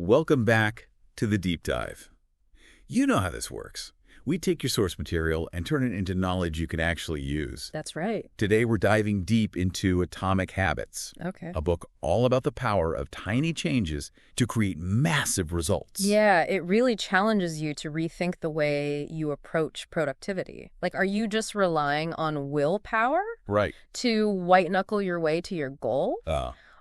Welcome back to the deep dive. You know how this works. We take your source material and turn it into knowledge you can actually use. That's right. Today, we're diving deep into Atomic Habits, Okay. a book all about the power of tiny changes to create massive results. Yeah, it really challenges you to rethink the way you approach productivity. Like, are you just relying on willpower Right. to white-knuckle your way to your goal?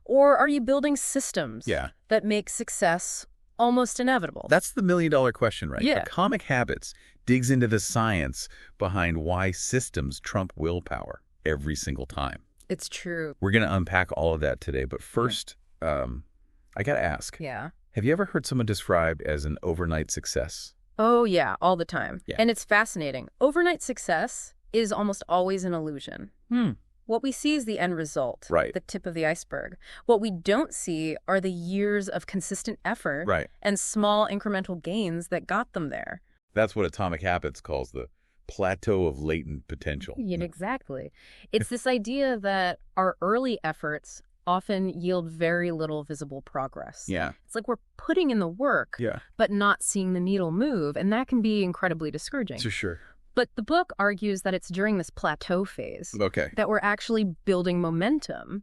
Or are you building systems that make success almost inevitable? That's the million-dollar question, right? Yeah. Atomic Habits digs into the science behind why systems trump willpower every single time. It's true. We're going to unpack all of that today, but first, I got to ask. Yeah. Have you ever heard someone described as an overnight success? Oh, yeah, all the time. Yeah. And it's fascinating. Overnight success is almost always an illusion. What we see is the end result, Right. the tip of the iceberg. What we don't see are the years of consistent effort Right. and small incremental gains that got them there. That's what Atomic Habits calls the plateau of latent potential. Exactly. It's this idea that our early efforts often yield very little visible progress. Yeah. It's like we're putting in the work, Yeah. but not seeing the needle move, and that can be incredibly discouraging. For sure. But the book argues that it's during this plateau phase Okay. that we're actually building momentum,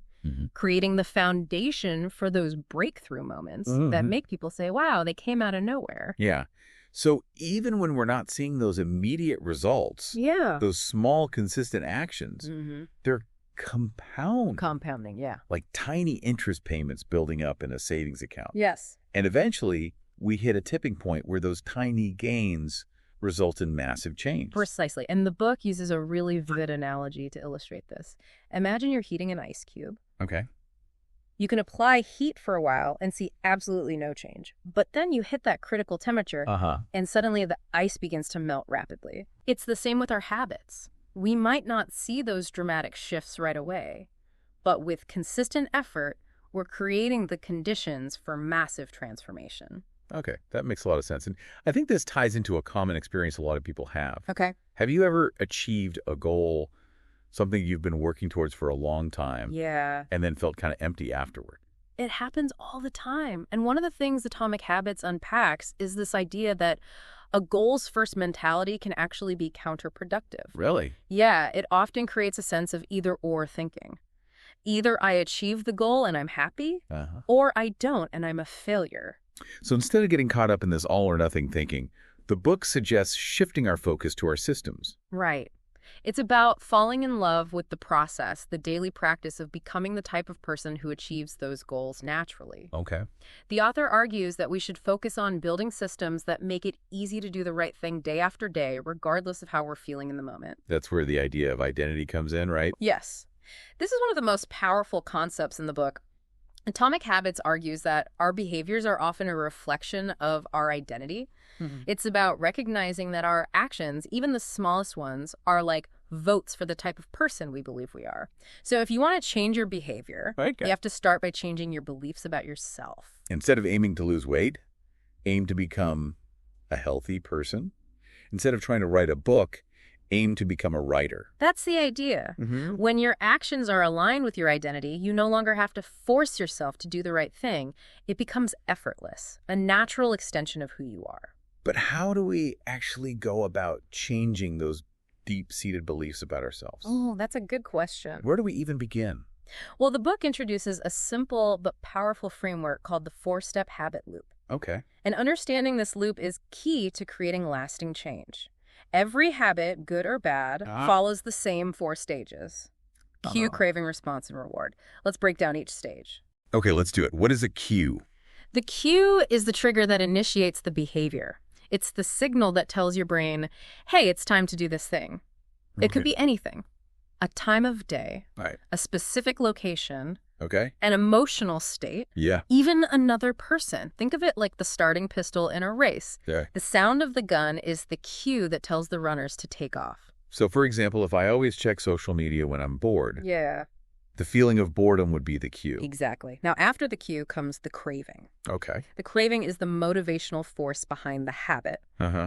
creating the foundation for those breakthrough moments that make people say, wow, they came out of nowhere. Yeah. So even when we're not seeing those immediate results, those small, consistent actions, they're Compounding, yeah. like tiny interest payments building up in a savings account. Yes. And eventually, we hit a tipping point where those tiny gains result in massive change. Precisely. And the book uses a really vivid analogy to illustrate this. Imagine you're heating an ice cube. Okay. You can apply heat for a while and see absolutely no change. But then you hit that critical temperature, and suddenly the ice begins to melt rapidly. It's the same with our habits. We might not see those dramatic shifts right away, but with consistent effort, we're creating the conditions for massive transformation. Okay, that makes a lot of sense. And I think this ties into a common experience a lot of people have. Okay. Have you ever achieved a goal, something you've been working towards for a long time, Yeah. and then felt kind of empty afterward? It happens all the time. And one of the things Atomic Habits unpacks is this idea that a goals-first mentality can actually be counterproductive. Really? Yeah, it often creates a sense of either-or thinking. Either I achieve the goal and I'm happy, or I don't and I'm a failure. So instead of getting caught up in this all-or-nothing thinking, the book suggests shifting our focus to our systems. Right. It's about falling in love with the process, the daily practice of becoming the type of person who achieves those goals naturally. Okay. The author argues that we should focus on building systems that make it easy to do the right thing day after day, regardless of how we're feeling in the moment. That's where the idea of identity comes in, right? Yes. This is one of the most powerful concepts in the book. Atomic Habits argues that our behaviors are often a reflection of our identity. It's about recognizing that our actions, even the smallest ones, are like votes for the type of person we believe we are. So if you want to change your behavior, you have to start by changing your beliefs about yourself. Instead of aiming to lose weight, aim to become a healthy person. Instead of trying to write a book, aim to become a writer. That's the idea. When your actions are aligned with your identity, you no longer have to force yourself to do the right thing. It becomes effortless, a natural extension of who you are. But how do we actually go about changing those deep-seated beliefs about ourselves? Oh, that's a good question. Where do we even begin? Well, the book introduces a simple but powerful framework called the 4-step habit loop. Okay. And understanding this loop is key to creating lasting change. Every habit, good or bad, follows the same 4 stages. Cue, craving, response, and reward. Let's break down each stage. Okay, let's do it. What is a cue? The cue is the trigger that initiates the behavior. It's the signal that tells your brain, hey, it's time to do this thing. It could be anything. A time of day, a specific location, an emotional state, even another person. Think of it like the starting pistol in a race. The sound of the gun is the cue that tells the runners to take off. So, for example, if I always check social media when I'm bored, the feeling of boredom would be the cue. Exactly. Now, after the cue comes the craving. Okay. The craving is the motivational force behind the habit.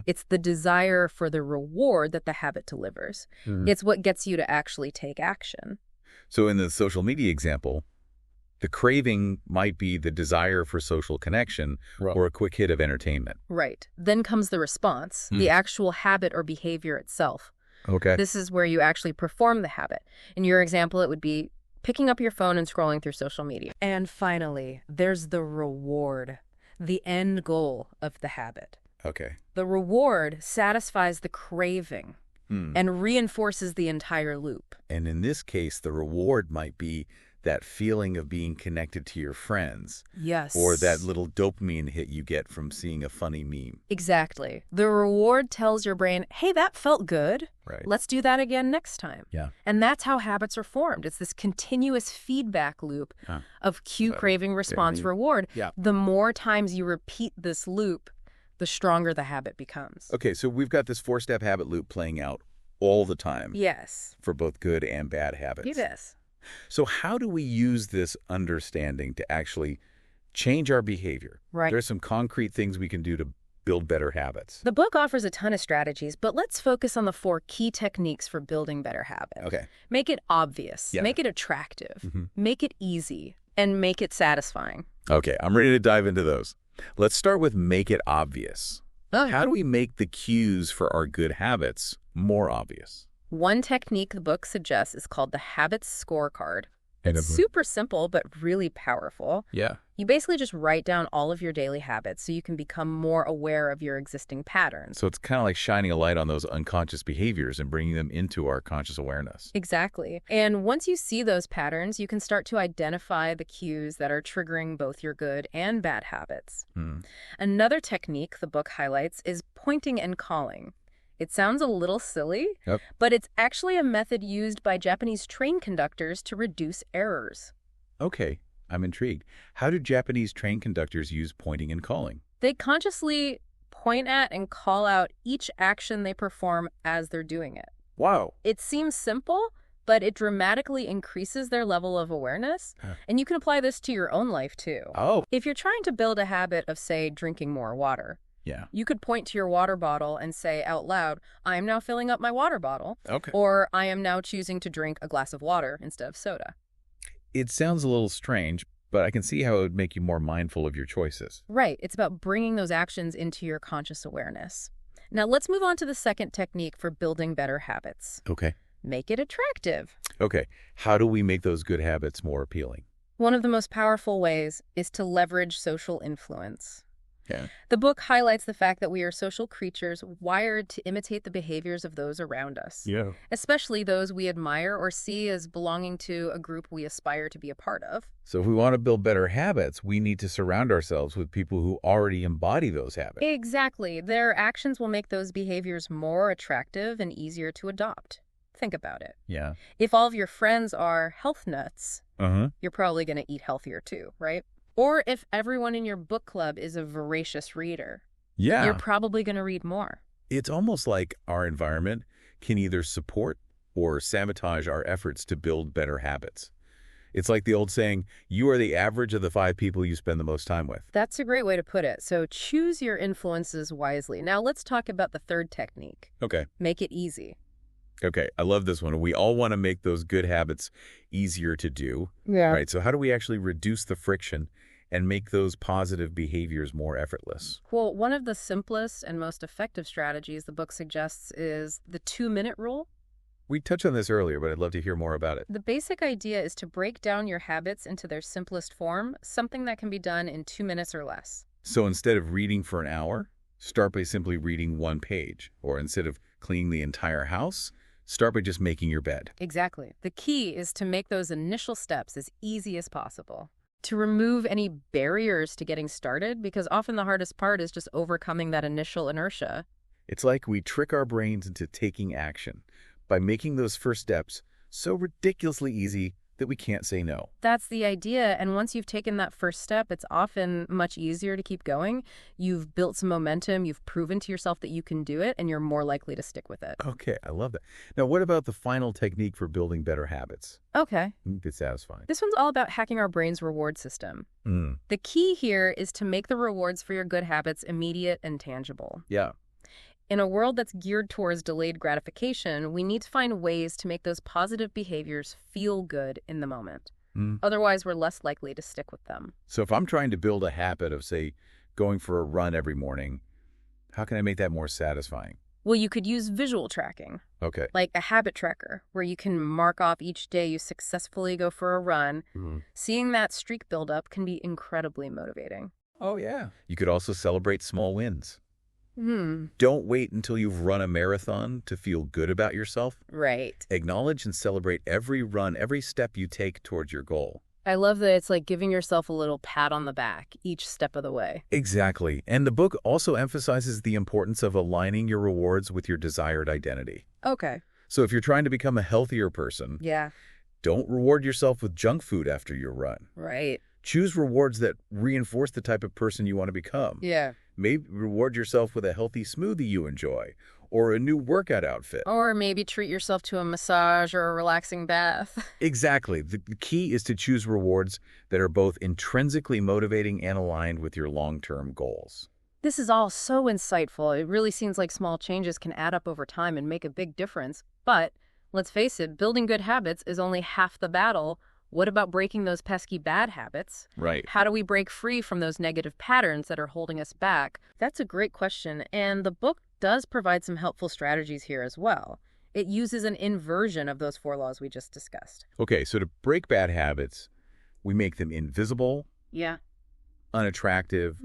It's the desire for the reward that the habit delivers. It's what gets you to actually take action. So in the social media example, The craving might be the desire for social connection or a quick hit of entertainment. Right. Then comes the response, the actual habit or behavior itself. Okay. This is where you actually perform the habit. In your example, it would be picking up your phone and scrolling through social media. And finally, there's the reward, the end goal of the habit. Okay. The reward satisfies the craving and reinforces the entire loop. And in this case, the reward might be that feeling of being connected to your friends. Yes. Or that little dopamine hit you get from seeing a funny meme. Exactly. The reward tells your brain, hey, that felt good. Right. Let's do that again next time. Yeah. And that's how habits are formed. It's this continuous feedback loop of cue, craving, response, reward. Yeah. The more times you repeat this loop, the stronger the habit becomes. Okay, so we've got this 4-step habit loop playing out all the time. Yes. For both good and bad habits. Yes. So how do we use this understanding to actually change our behavior? Right. There's some concrete things we can do to build better habits. The book offers a ton of strategies, but let's focus on the 4 key techniques for building better habits. Okay. Make it obvious. Yeah. Make it attractive. Make it easy. And make it satisfying. Okay, I'm ready to dive into those. Let's start with make it obvious. How do we make the cues for our good habits more obvious? One technique the book suggests is called the Habits Scorecard. It's super simple, but really powerful. Yeah. You basically just write down all of your daily habits so you can become more aware of your existing patterns. So it's kind of like shining a light on those unconscious behaviors and bringing them into our conscious awareness. Exactly. And once you see those patterns, you can start to identify the cues that are triggering both your good and bad habits. Another technique the book highlights is pointing and calling. It sounds a little silly, but it's actually a method used by Japanese train conductors to reduce errors. Okay, I'm intrigued. How do Japanese train conductors use pointing and calling? They consciously point at and call out each action they perform as they're doing it. Wow. It seems simple, but it dramatically increases their level of awareness. And you can apply this to your own life, too. Oh. If you're trying to build a habit of, say, drinking more water, you could point to your water bottle and say out loud, I am now filling up my water bottle. Okay. Or I am now choosing to drink a glass of water instead of soda. It sounds a little strange, but I can see how it would make you more mindful of your choices. Right. It's about bringing those actions into your conscious awareness. Now, let's move on to the second technique for building better habits. Okay. Make it attractive. Okay. How do we make those good habits more appealing? One of the most powerful ways is to leverage social influence. Yeah. The book highlights the fact that we are social creatures wired to imitate the behaviors of those around us. Yeah. Especially those we admire or see as belonging to a group we aspire to be a part of. So if we want to build better habits, we need to surround ourselves with people who already embody those habits. Exactly. Their actions will make those behaviors more attractive and easier to adopt. Think about it. Yeah. If all of your friends are health nuts, you're probably going to eat healthier too, right? Or if everyone in your book club is a voracious reader, you're probably going to read more. It's almost like our environment can either support or sabotage our efforts to build better habits. It's like the old saying, you are the average of the 5 people you spend the most time with. That's a great way to put it. So choose your influences wisely. Now let's talk about the third technique. Okay. Make it easy. Okay, I love this one. We all want to make those good habits easier to do. Yeah. Right. So how do we actually reduce the friction and make those positive behaviors more effortless? Well, one of the simplest and most effective strategies the book suggests is the 2-minute rule. We touched on this earlier, but I'd love to hear more about it. The basic idea is to break down your habits into their simplest form, something that can be done in 2 minutes or less. So instead of reading for an hour, start by simply reading 1 page. Or instead of cleaning the entire house, start by just making your bed. Exactly. The key is to make those initial steps as easy as possible. To remove any barriers to getting started, because often the hardest part is just overcoming that initial inertia. It's like we trick our brains into taking action by making those first steps so ridiculously easy that we can't say no. That's the idea. And once you've taken that first step, it's often much easier to keep going. You've built some momentum. You've proven to yourself that you can do it, and you're more likely to stick with it. Okay, I love that. Now, what about the final technique for building better habits? Okay. It's satisfying. This one's all about hacking our brain's reward system. The key here is to make the rewards for your good habits immediate and tangible. Yeah. In a world that's geared towards delayed gratification, we need to find ways to make those positive behaviors feel good in the moment. Otherwise, we're less likely to stick with them. So if I'm trying to build a habit of, say, going for a run every morning, how can I make that more satisfying? Well, you could use visual tracking, Okay. like a habit tracker, where you can mark off each day you successfully go for a run. Seeing that streak build up can be incredibly motivating. Oh, yeah. You could also celebrate small wins. Hmm. Don't wait until you've run a marathon to feel good about yourself. Right. Acknowledge and celebrate every run, every step you take towards your goal. I love that it's like giving yourself a little pat on the back each step of the way. Exactly. And the book also emphasizes the importance of aligning your rewards with your desired identity. Okay. So if you're trying to become a healthier person, Yeah. don't reward yourself with junk food after your run. Right. Choose rewards that reinforce the type of person you want to become. Yeah. Maybe reward yourself with a healthy smoothie you enjoy, or a new workout outfit. Or maybe treat yourself to a massage or a relaxing bath. Exactly. The key is to choose rewards that are both intrinsically motivating and aligned with your long-term goals. This is all so insightful. It really seems like small changes can add up over time and make a big difference. But let's face it, building good habits is only half the battle. What about breaking those pesky bad habits? Right. How do we break free from those negative patterns that are holding us back? That's a great question, and the book does provide some helpful strategies here as well. It uses an inversion of those 4 laws we just discussed. Okay, so to break bad habits, we make them invisible, Yeah. unattractive,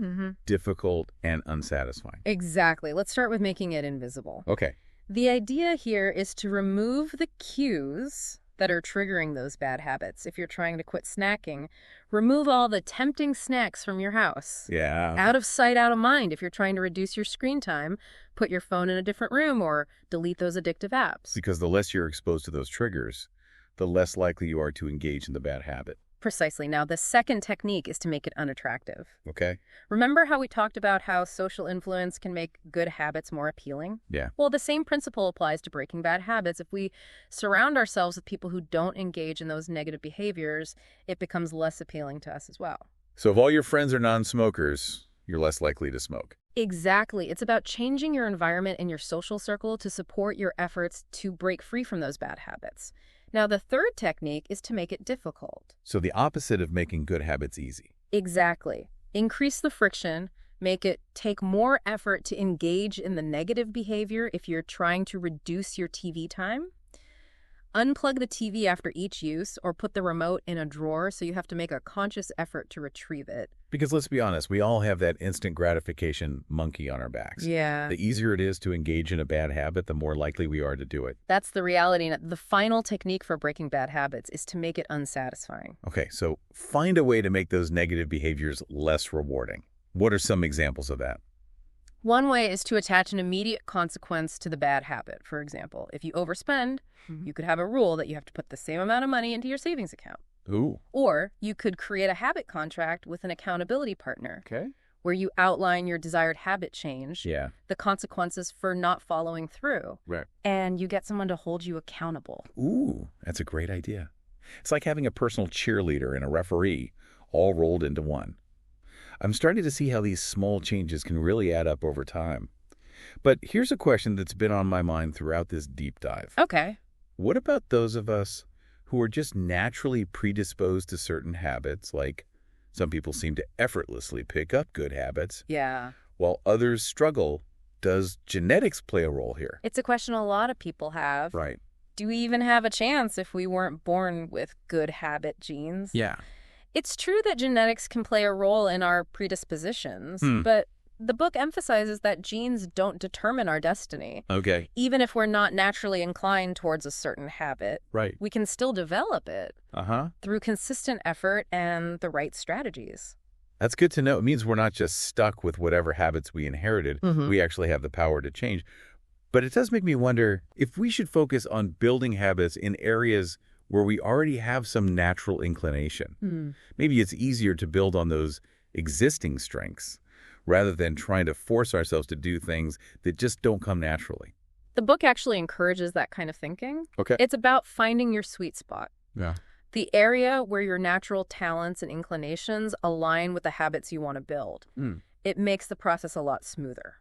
difficult, and unsatisfying. Exactly. Let's start with making it invisible. Okay. The idea here is to remove the cues that are triggering those bad habits. If you're trying to quit snacking, remove all the tempting snacks from your house. Yeah. Out of sight, out of mind. If you're trying to reduce your screen time, put your phone in a different room or delete those addictive apps. Because the less you're exposed to those triggers, the less likely you are to engage in the bad habit. Precisely. Now, the second technique is to make it unattractive. Okay? Remember how we talked about how social influence can make good habits more appealing? Yeah. Well, the same principle applies to breaking bad habits. If we surround ourselves with people who don't engage in those negative behaviors, it becomes less appealing to us as well. So if all your friends are non-smokers, you're less likely to smoke. Exactly. It's about changing your environment and your social circle to support your efforts to break free from those bad habits. Now, the third technique is to make it difficult. So the opposite of making good habits easy. Exactly. Increase the friction, make it take more effort to engage in the negative behavior if you're trying to reduce your TV time. Unplug the TV after each use or put the remote in a drawer so you have to make a conscious effort to retrieve it. Because let's be honest, we all have that instant gratification monkey on our backs. Yeah. The easier it is to engage in a bad habit, the more likely we are to do it. That's the reality. And the final technique for breaking bad habits is to make it unsatisfying. Okay, so find a way to make those negative behaviors less rewarding. What are some examples of that? One way is to attach an immediate consequence to the bad habit. For example, if you overspend, you could have a rule that you have to put the same amount of money into your savings account. Ooh. Or you could create a habit contract with an accountability partner. Okay. Where you outline your desired habit change, Yeah. the consequences for not following through, Right. and you get someone to hold you accountable. Ooh, that's a great idea. It's like having a personal cheerleader and a referee all rolled into one. I'm starting to see how these small changes can really add up over time. But here's a question that's been on my mind throughout this deep dive. Okay. What about those of us who are just naturally predisposed to certain habits, like some people seem to effortlessly pick up good habits, Yeah. while others struggle? Does genetics play a role here? It's a question a lot of people have. Right. Do we even have a chance if we weren't born with good habit genes? Yeah. It's true that genetics can play a role in our predispositions, but the book emphasizes that genes don't determine our destiny. Okay. Even if we're not naturally inclined towards a certain habit, Right. we can still develop it through consistent effort and the right strategies. That's good to know. It means we're not just stuck with whatever habits we inherited. We actually have the power to change. But it does make me wonder if we should focus on building habits in areas where we already have some natural inclination. Maybe it's easier to build on those existing strengths rather than trying to force ourselves to do things that just don't come naturally. The book actually encourages that kind of thinking. Okay. It's about finding your sweet spot. Yeah. The area where your natural talents and inclinations align with the habits you want to build. It makes the process a lot smoother.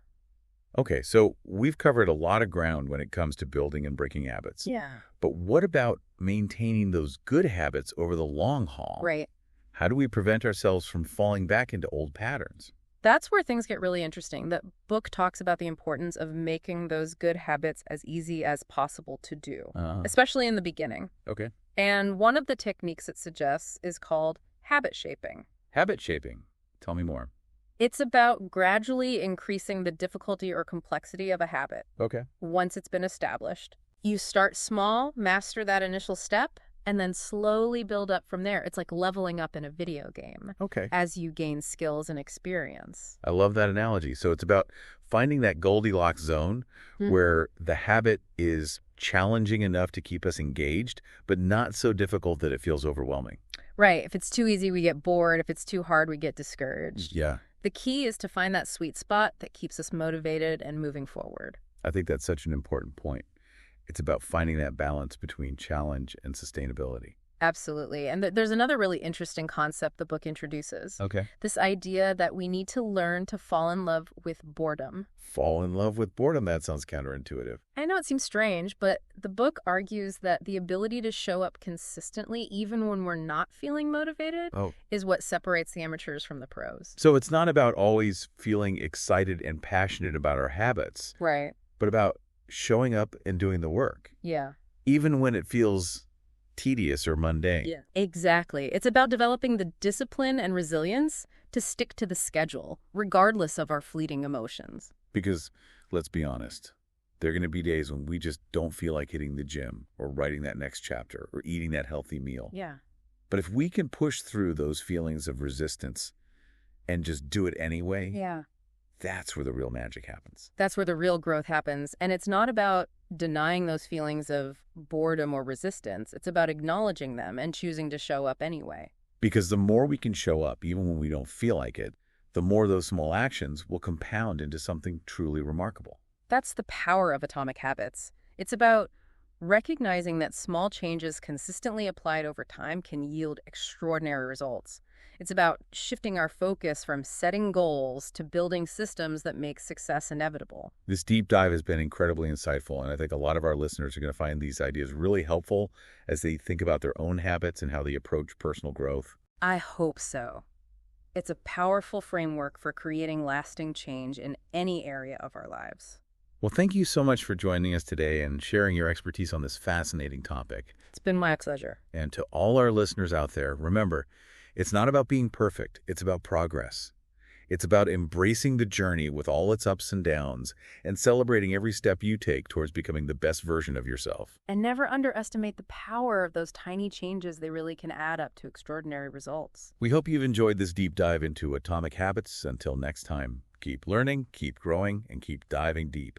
Okay, so we've covered a lot of ground when it comes to building and breaking habits. Yeah. But what about maintaining those good habits over the long haul? Right. How do we prevent ourselves from falling back into old patterns? That's where things get really interesting. The book talks about the importance of making those good habits as easy as possible to do, especially in the beginning. Okay. And one of the techniques it suggests is called habit shaping. Habit shaping. Tell me more. It's about gradually increasing the difficulty or complexity of a habit. Okay. Once it's been established, you start small, master that initial step, and then slowly build up from there. It's like leveling up in a video game. Okay. As you gain skills and experience. I love that analogy. So it's about finding that Goldilocks zone where the habit is challenging enough to keep us engaged, but not so difficult that it feels overwhelming. Right. If it's too easy, we get bored. If it's too hard, we get discouraged. Yeah. The key is to find that sweet spot that keeps us motivated and moving forward. I think that's such an important point. It's about finding that balance between challenge and sustainability. Absolutely. And there's another really interesting concept the book introduces. Okay. This idea that we need to learn to fall in love with boredom. Fall in love with boredom? That sounds counterintuitive. I know it seems strange, but the book argues that the ability to show up consistently, even when we're not feeling motivated, is what separates the amateurs from the pros. So it's not about always feeling excited and passionate about our habits. Right. But about showing up and doing the work. Yeah. Even when it feels tedious or mundane. Yeah. Exactly. It's about developing the discipline and resilience to stick to the schedule, regardless of our fleeting emotions. Because, let's be honest, there are going to be days when we just don't feel like hitting the gym or writing that next chapter or eating that healthy meal. Yeah. But if we can push through those feelings of resistance and just do it anyway, that's where the real magic happens. That's where the real growth happens. And it's not about denying those feelings of boredom or resistance. It's about acknowledging them and choosing to show up anyway. Because the more we can show up, even when we don't feel like it, the more those small actions will compound into something truly remarkable. That's the power of Atomic Habits. It's about recognizing that small changes consistently applied over time can yield extraordinary results. It's about shifting our focus from setting goals to building systems that make success inevitable. This deep dive has been incredibly insightful, and I think a lot of our listeners are going to find these ideas really helpful as they think about their own habits and how they approach personal growth. I hope so. It's a powerful framework for creating lasting change in any area of our lives. Well, thank you so much for joining us today and sharing your expertise on this fascinating topic. It's been my pleasure. And to all our listeners out there, remember, it's not about being perfect. It's about progress. It's about embracing the journey with all its ups and downs and celebrating every step you take towards becoming the best version of yourself. And never underestimate the power of those tiny changes. They really can add up to extraordinary results. We hope you've enjoyed this deep dive into Atomic Habits. Until next time, keep learning, keep growing, and keep diving deep.